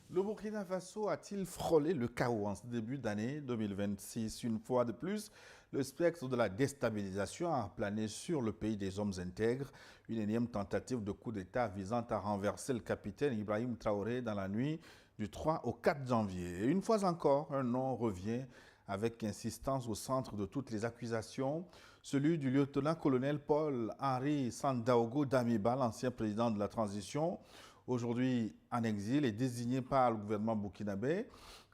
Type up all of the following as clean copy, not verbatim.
Le Burkina Faso a-t-il frôlé le chaos en ce début d'année 2026? Une fois de plus, le spectre de la déstabilisation a plané sur le pays des hommes intègres. Une énième tentative de coup d'État visant à renverser le capitaine Ibrahim Traoré dans la nuit du 3 au 4 janvier. Et une fois encore, un nom revient avec insistance au centre de toutes les accusations, celui du lieutenant-colonel Paul-Henri Sandaogo Damiba, l'ancien président de la transition, aujourd'hui en exil et désigné par le gouvernement burkinabé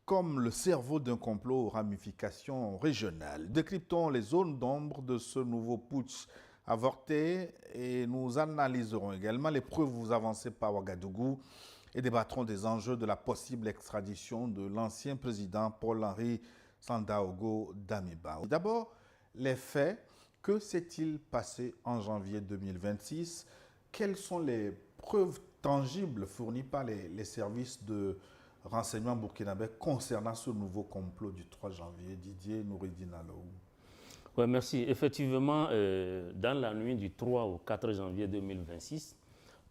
comme le cerveau d'un complot aux ramifications régionales. Décryptons les zones d'ombre de ce nouveau putsch avorté et nous analyserons également les preuves avancées par Ouagadougou et débattrons des enjeux de la possible extradition de l'ancien président Paul-Henri Sandaogo Damiba. D'abord, les faits. Que s'est-il passé en janvier 2026? Quelles sont les preuves tangibles fournies par les services de renseignement burkinabé concernant ce nouveau complot du 3 janvier? Didier Noureddine Alou. Oui, merci. Effectivement, dans la nuit du 3 au 4 janvier 2026,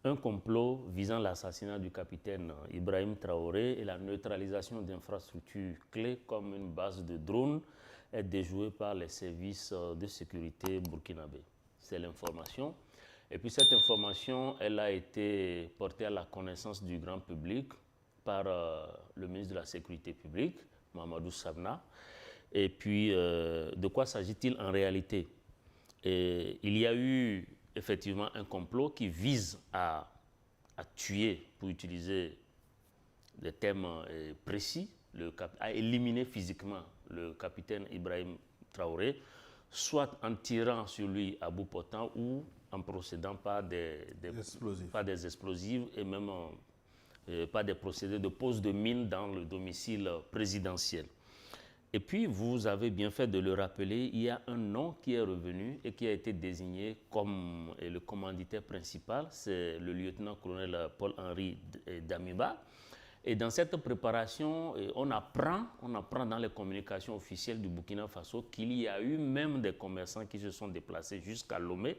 un complot visant l'assassinat du capitaine Ibrahim Traoré et la neutralisation d'infrastructures clés comme une base de drones est déjoué par les services de sécurité burkinabés. C'est l'information. Et puis cette information, elle a été portée à la connaissance du grand public par le ministre de la Sécurité publique, Mamadou Sabna. Et puis, de quoi s'agit-il en réalité? Il y a eu effectivement un complot qui vise à tuer, pour utiliser des termes précis, à éliminer physiquement le capitaine Ibrahim Traoré, soit en tirant sur lui à bout portant ou en procédant par des explosifs et même par des procédés de pose de mine dans le domicile présidentiel. Et puis, vous avez bien fait de le rappeler, il y a un nom qui est revenu et qui a été désigné comme le commanditaire principal, c'est le lieutenant-colonel Paul-Henri Damiba. Et dans cette préparation, on apprend dans les communications officielles du Burkina Faso qu'il y a eu même des commerçants qui se sont déplacés jusqu'à Lomé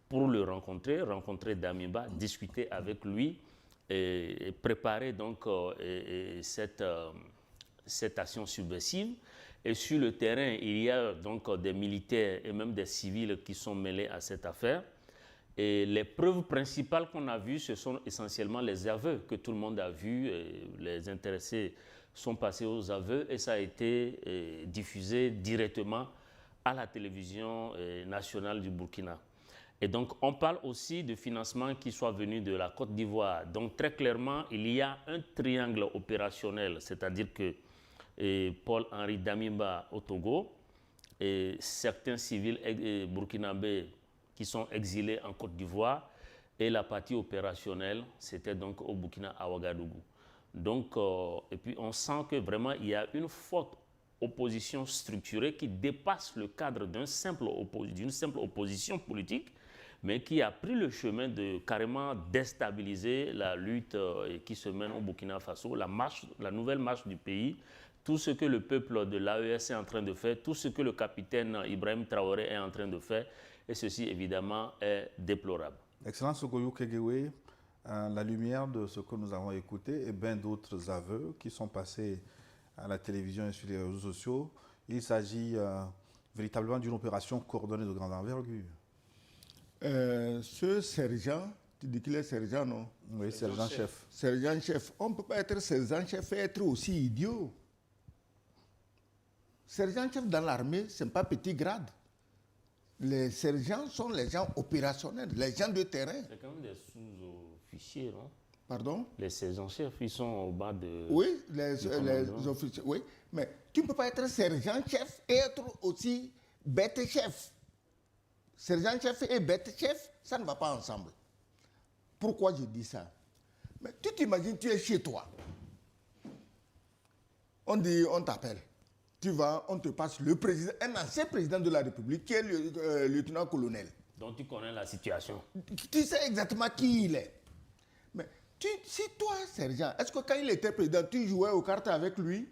pour le rencontrer Damiba, discuter avec lui et préparer donc cette action subversive. Et sur le terrain, il y a donc des militaires et même des civils qui sont mêlés à cette affaire. Et les preuves principales qu'on a vues, ce sont essentiellement les aveux que tout le monde a vus. Les intéressés sont passés aux aveux et ça a été diffusé directement à la télévision nationale du Burkina. Et donc, on parle aussi de financement qui soit venu de la Côte d'Ivoire. Donc, très clairement, il y a un triangle opérationnel, c'est-à-dire que Paul-Henri Damiba au Togo et certains civils burkinabés qui sont exilés en Côte d'Ivoire et la partie opérationnelle, c'était donc au Burkina à Ouagadougou. Donc, et puis on sent que vraiment il y a une forte opposition structurée qui dépasse le cadre d'une simple opposition politique, mais qui a pris le chemin de carrément déstabiliser la lutte qui se mène au Burkina Faso, la nouvelle marche du pays, tout ce que le peuple de l'AES est en train de faire, tout ce que le capitaine Ibrahim Traoré est en train de faire, et ceci évidemment est déplorable. Excellence Ogoyou Kegewe, à la lumière de ce que nous avons écouté et bien d'autres aveux qui sont passés à la télévision et sur les réseaux sociaux, il s'agit véritablement d'une opération coordonnée de grande envergure. Ce sergent, tu dis qu'il est sergent, non? Oui, sergent-chef. Sergent-chef. On ne peut pas être sergent-chef et être aussi idiot. Sergent-chef dans l'armée, ce n'est pas petit grade. Les sergents sont les gens opérationnels, les gens de terrain. C'est quand même des sous-officiers, non? Pardon? Les sergents-chefs, ils sont au bas de... Oui, les officiers, oui. Mais tu ne peux pas être sergent-chef et être aussi bête-chef. Sergent-chef et bête-chef, ça ne va pas ensemble. Pourquoi je dis ça? Mais tu t'imagines, tu es chez toi. On dit, on t'appelle. Tu vas, on te passe le président, un ancien président de la République qui est le lieutenant-colonel. Donc tu connais la situation. Tu sais exactement qui il est. Mais si toi, sergent, est-ce que quand il était président, tu jouais aux cartes avec lui?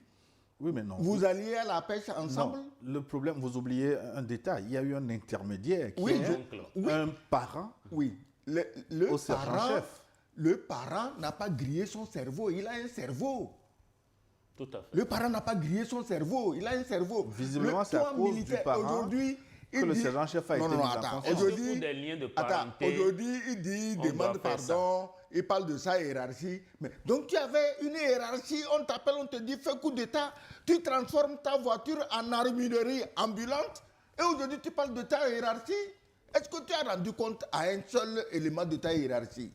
Oui, mais non. Vous alliez à la pêche ensemble? Non, le problème, vous oubliez un détail. Il y a eu un intermédiaire qui oui, est un parent oui. au sergent-chef. le parent n'a pas grillé son cerveau, il a un cerveau. Tout à fait. Le parent n'a pas grillé son cerveau, il a un cerveau. Visiblement, c'est à cause du parent aujourd'hui, que le sergent-chef a été mis en conscience. Aujourd'hui, il dit, demande pardon, il parle de sa hiérarchie. Mais, donc tu avais une hiérarchie, on t'appelle, on te dit, fais coup d'état, tu transformes ta voiture en armurerie ambulante, et aujourd'hui tu parles de ta hiérarchie. Est-ce que tu as rendu compte à un seul élément de ta hiérarchie?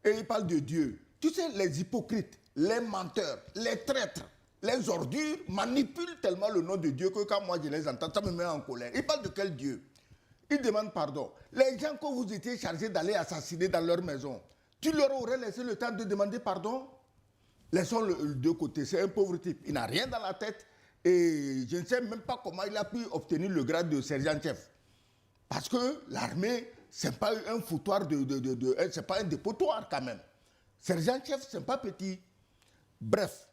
Et il parle de Dieu. Tu sais, les hypocrites, les menteurs, les traîtres, les ordures manipulent tellement le nom de Dieu que quand moi je les entends, ça me met en colère. Il parle de quel Dieu? Il demande pardon. Les gens que vous étiez chargés d'aller assassiner dans leur maison, tu leur aurais laissé le temps de demander pardon? Laissons le deux côtés. C'est un pauvre type. Il n'a rien dans la tête et je ne sais même pas comment il a pu obtenir le grade de sergent-chef. Parce que l'armée, ce n'est pas un foutoir c'est pas un dépotoir quand même. Sergent-chef, ce n'est pas petit. Bref.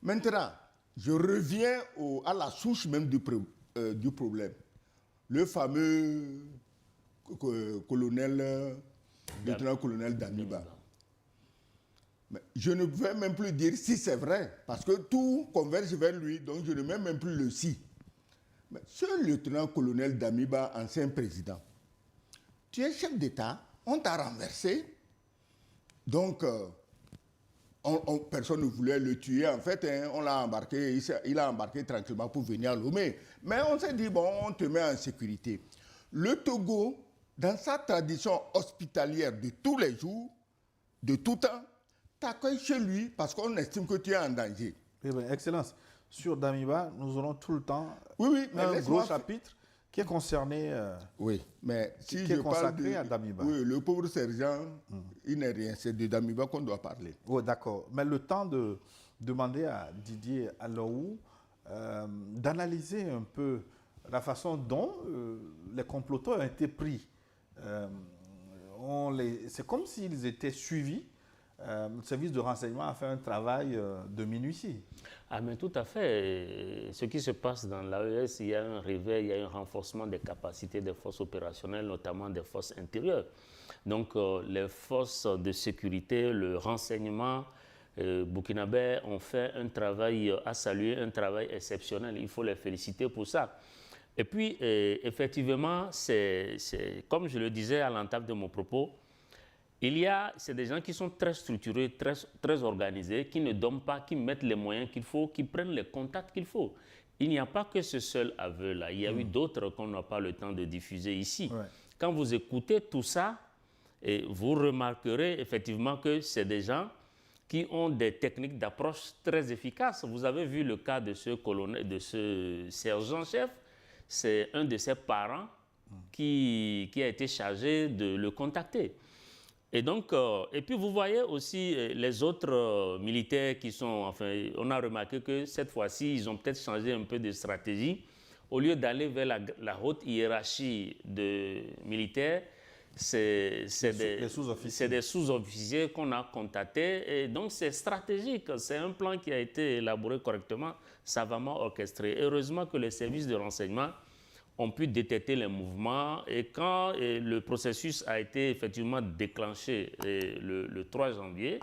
Maintenant, je reviens à la souche même du problème. Le fameux lieutenant-colonel Damiba. Mais je ne vais même plus dire si c'est vrai, parce que tout converge vers lui, donc je ne mets même plus le si. Mais ce lieutenant-colonel Damiba, ancien président, tu es chef d'État, on t'a renversé, donc personne ne voulait le tuer. En fait, on l'a embarqué, il a embarqué tranquillement pour venir à Lomé. Mais on s'est dit, bon, on te met en sécurité. Le Togo, dans sa tradition hospitalière de tous les jours, de tout temps, t'accueille chez lui parce qu'on estime que tu es en danger. Eh bien, Excellence, sur Damiba, nous aurons tout le temps un gros chapitre qui est concerné, si qui est consacré à Damiba. Oui, le pauvre sergent, il n'est rien, c'est de Damiba qu'on doit parler. Oui, d'accord. Mais le temps de demander à Didier Alorou d'analyser un peu la façon dont les comploteurs ont été pris. C'est comme s'ils étaient suivis. Le service de renseignement a fait un travail de minutie. Ah, mais tout à fait. Ce qui se passe dans l'AES, il y a un réveil, il y a un renforcement des capacités des forces opérationnelles, notamment des forces intérieures. Donc, les forces de sécurité, le renseignement burkinabé ont fait un travail à saluer, un travail exceptionnel. Il faut les féliciter pour ça. Et puis, effectivement, c'est comme je le disais à l'entame de mon propos, c'est des gens qui sont très structurés, très organisés, qui ne dorment pas, qui mettent les moyens qu'il faut, qui prennent les contacts qu'il faut. Il n'y a pas que ce seul aveu-là. Il y a eu d'autres qu'on n'a pas le temps de diffuser ici. Ouais. Quand vous écoutez tout ça, vous remarquerez effectivement que c'est des gens qui ont des techniques d'approche très efficaces. Vous avez vu le cas de ce sergent-chef. C'est un de ses parents qui a été chargé de le contacter. Et donc, et puis vous voyez aussi les autres militaires qui sont, enfin, on a remarqué que cette fois-ci, ils ont peut-être changé un peu de stratégie. Au lieu d'aller vers la haute hiérarchie de militaires, c'est des sous-officiers qu'on a contactés. Et donc, c'est stratégique. C'est un plan qui a été élaboré correctement, savamment orchestré. Heureusement que les services de renseignement ont pu détecter les mouvements et quand le processus a été effectivement déclenché le 3 janvier,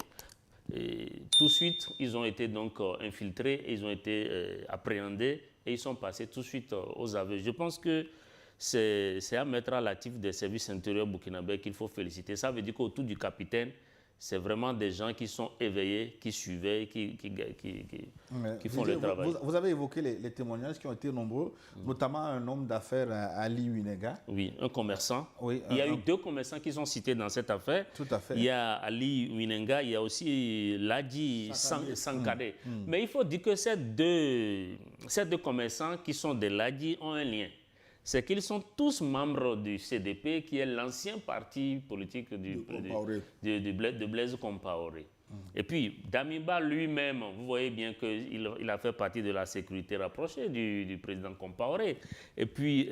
tout de suite, ils ont été donc infiltrés, ils ont été appréhendés et ils sont passés tout de suite aux aveux. Je pense que c'est à mettre à l'actif des services intérieurs burkinabés qu'il faut féliciter. Ça veut dire qu'autour du capitaine, c'est vraiment des gens qui sont éveillés, qui suivaient, qui font le travail. Vous avez évoqué les témoignages qui ont été nombreux, notamment un homme d'affaires, Ali Winega. Oui, un commerçant. Oui, il y a eu deux commerçants qui sont cités dans cette affaire. Tout à fait. Il y a Ali Winega, il y a aussi Ladji Sankade. Mais il faut dire que ces deux commerçants qui sont des Ladji ont un lien. C'est qu'ils sont tous membres du CDP, qui est l'ancien parti politique de Blaise Compaoré. Et puis, Damiba lui-même, vous voyez bien qu'il a fait partie de la sécurité rapprochée du président Compaoré. Et puis,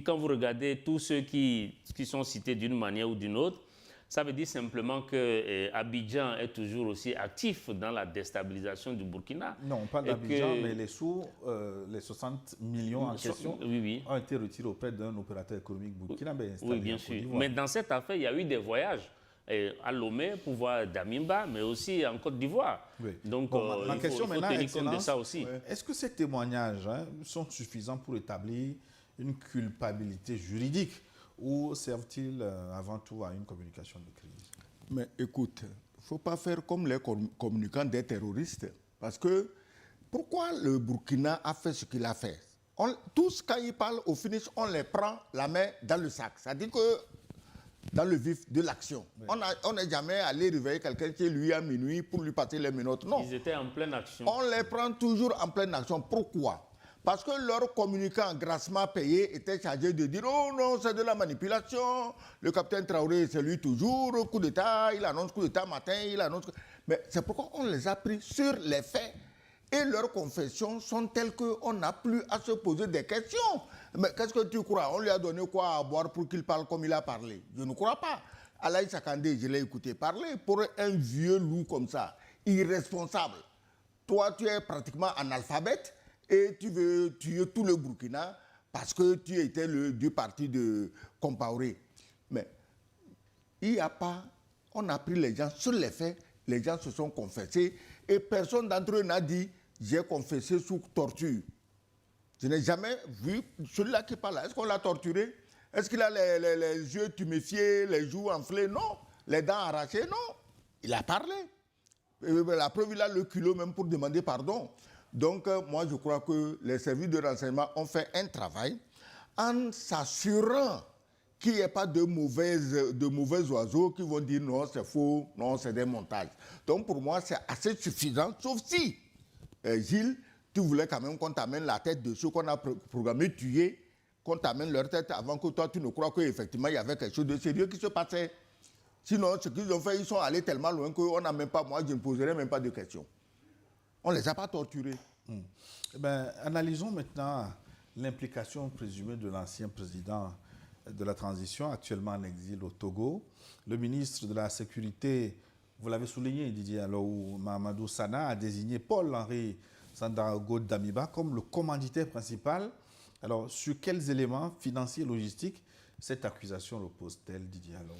quand vous regardez tous ceux qui sont cités d'une manière ou d'une autre, ça veut dire simplement qu'Abidjan est toujours aussi actif dans la déstabilisation du Burkina. Non, on parle d'Abidjan, mais les 60 millions en question ont été retirés auprès d'un opérateur économique burkinabé. Oui, bien sûr. Mais dans cette affaire, il y a eu des voyages à Lomé pour voir Damimba, mais aussi en Côte d'Ivoire. Oui. Donc, Bon, ma question il faut maintenant, tenir compte de Excellence, ça aussi. est-ce que ces témoignages sont suffisants pour établir une culpabilité juridique ou servent-ils avant tout à une communication de crise? Mais écoute, il ne faut pas faire comme les communicants des terroristes. Parce que pourquoi le Burkina a fait ce qu'il a fait? Tous, quand ils parlent au finish, on les prend la main dans le sac. C'est-à-dire que dans le vif de l'action. Oui. On n'est jamais allé réveiller quelqu'un chez lui à minuit pour lui passer les menottes. Non. Ils étaient en pleine action. On les prend toujours en pleine action. Pourquoi? Parce que leurs communicants grassement payés étaient chargés de dire « Oh non, c'est de la manipulation. Le capitaine Traoré, c'est lui toujours. Coup d'État, il annonce coup d'État matin, il annonce... » Mais c'est pourquoi on les a pris sur les faits. Et leurs confessions sont telles qu'on n'a plus à se poser des questions. Mais qu'est-ce que tu crois? On lui a donné quoi à boire pour qu'il parle comme il a parlé? Je ne crois pas. Alaï Sakandé, je l'ai écouté parler. Pour un vieux loup comme ça, irresponsable. Toi, tu es pratiquement analphabète et tu veux tuer tout le Burkina parce que tu étais du parti de Compaoré. Mais il n'y a pas... On a pris les gens sur les faits, les gens se sont confessés et personne d'entre eux n'a dit « j'ai confessé sous torture ». Je n'ai jamais vu celui-là qui parle là. Est-ce qu'on l'a torturé? Est-ce qu'il a les yeux tuméfiés, les joues enflées? Non. Les dents arrachées? Non. Il a parlé. La preuve, il a le culot même pour demander pardon. Donc, moi, je crois que les services de renseignement ont fait un travail en s'assurant qu'il n'y ait pas de mauvais oiseaux qui vont dire non, c'est faux, non, c'est des montages. Donc, pour moi, c'est assez suffisant, sauf si, Gilles, tu voulais quand même qu'on t'amène la tête de ceux qu'on a programmé tuer, qu'on t'amène leur tête avant que toi, tu ne crois qu'effectivement, il y avait quelque chose de sérieux qui se passait. Sinon, ce qu'ils ont fait, ils sont allés tellement loin qu'on n'a même pas, moi, je ne poserai même pas de questions. On ne les a pas torturés. Eh bien, analysons maintenant l'implication présumée de l'ancien président de la transition, actuellement en exil au Togo. Le ministre de la Sécurité, vous l'avez souligné, Didier Alou, Mahamadou Sana, a désigné Paul-Henri Sandaogo Damiba comme le commanditaire principal. Alors, sur quels éléments financiers et logistiques cette accusation repose-t-elle, Didier Alou?